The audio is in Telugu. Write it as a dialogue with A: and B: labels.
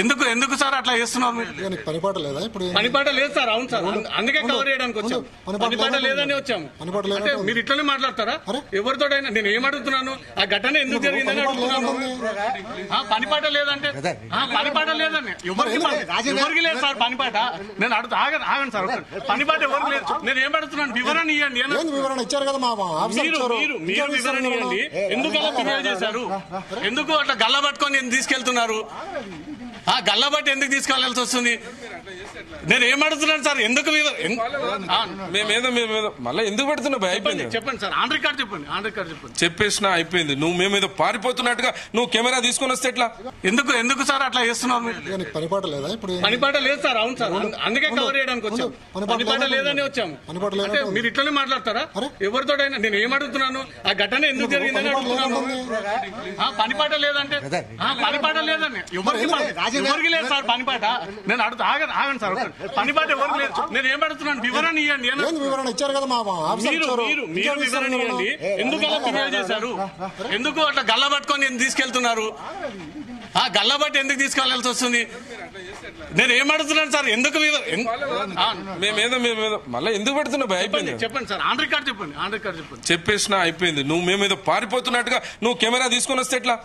A: ఎందుకు ఎందుకు సార్ అట్లా చేస్తున్నారు మీరు?
B: పనిపాట లేదా ఇప్పుడు?
A: పనిపాట లేదు సార్. అవును సార్, అందుకే కవర్ చేయడానికి వచ్చాం. పనిపాట లేదని వచ్చాము. అంటే మీరు ఇట్లనే మాట్లాడతారా ఎవరితోటైనా? నేను ఏం అడుగుతున్నాను, ఆ ఘటన ఎందుకు జరిగిందని అడుగుతున్నాను. పనిపాట లేదంటే పనిపాట లేదని ఎవరికి లేదు సార్ పనిపాట. నేను ఆగండి సార్, పనిపాట ఎవరికి లేదు. నేను ఏం అడుగుతున్నాను, వివరణ ఇవ్వండి.
B: వివరణ ఇచ్చారు కదా
A: మీరు వివరణ ఇవ్వండి. ఎందుకు అలా ఫిర్యాదు చేశారు? ఎందుకు అట్లా గల్ల పట్టుకొని తీసుకెళ్తున్నారు? గల్లబట్టి ఎందుకు తీసుకెళ్లాల్సి వస్తుంది? నేను ఏం అడుగుతున్నాను సార్, ఎందుకు
C: మేమేదో మళ్ళీ ఎందుకు పెడుతున్నావు? అయిపోయింది,
A: చెప్పండి సార్. ఆన్ రికార్డ్ చెప్పండి, ఆన్ రికార్డ్ చెప్పండి.
C: చెప్పేసినా అయిపోయింది. నువ్వు మేమేదో పారిపోతున్నట్టుగా నువ్వు కెమెరా తీసుకొని వస్తే ఎట్లా?
A: ఎందుకు ఎందుకు సార్ అట్లా చేస్తున్నావు మీరు?
B: పనిపాట లేదా ఇప్పుడు?
A: పనిపాట లేదు సార్. అవును సార్, అందుకే కవర్ చేయడానికి వచ్చాం. పనిపాట లేదని వచ్చాము. అంటే మీరు ఇట్లనే మాట్లాడతారా ఎవరితోటైనా? నేను ఏం అడుగుతున్నాను, ఆ ఘటన ఎందుకు జరిగిందని అడుగుతున్నాను. పనిపాట లేదంటే పనిపాట లేదని ఎవరికి లేదు సార్ పనిపాట. నేను ఆగండి సార్, పనిపాట ఎవరికి లేదు. నేను ఏం అడుగుతున్నాను, వివరణ ఇవ్వండి.
B: వివరణ ఇచ్చారు కదా
A: మీరు వివరణ ఇవ్వండి. ఎందుకు అలా ఫిర్యాదు చేశారు? ఎందుకు అట్లా గల్ల పట్టుకొని తీసుకెళ్తున్నారు? గల్లబట్టి ఎందుకు తీసుకెళ్లాల్సి వస్తుంది? నేను ఏం అడుగుతున్నాను సార్, ఎందుకు
C: మేమేదో మళ్ళీ ఎందుకు పెడుతున్నావు? అయిపోయింది,
A: చెప్పండి సార్. ఆన్ రికార్డ్ చెప్పండి, ఆన్ రికార్డ్ చెప్పండి.
C: చెప్పేసినా అయిపోయింది. నువ్వు మేమేదో పారిపోతున్నట్టుగా నువ్వు కెమెరా తీసుకొని వస్తే ఎట్లా?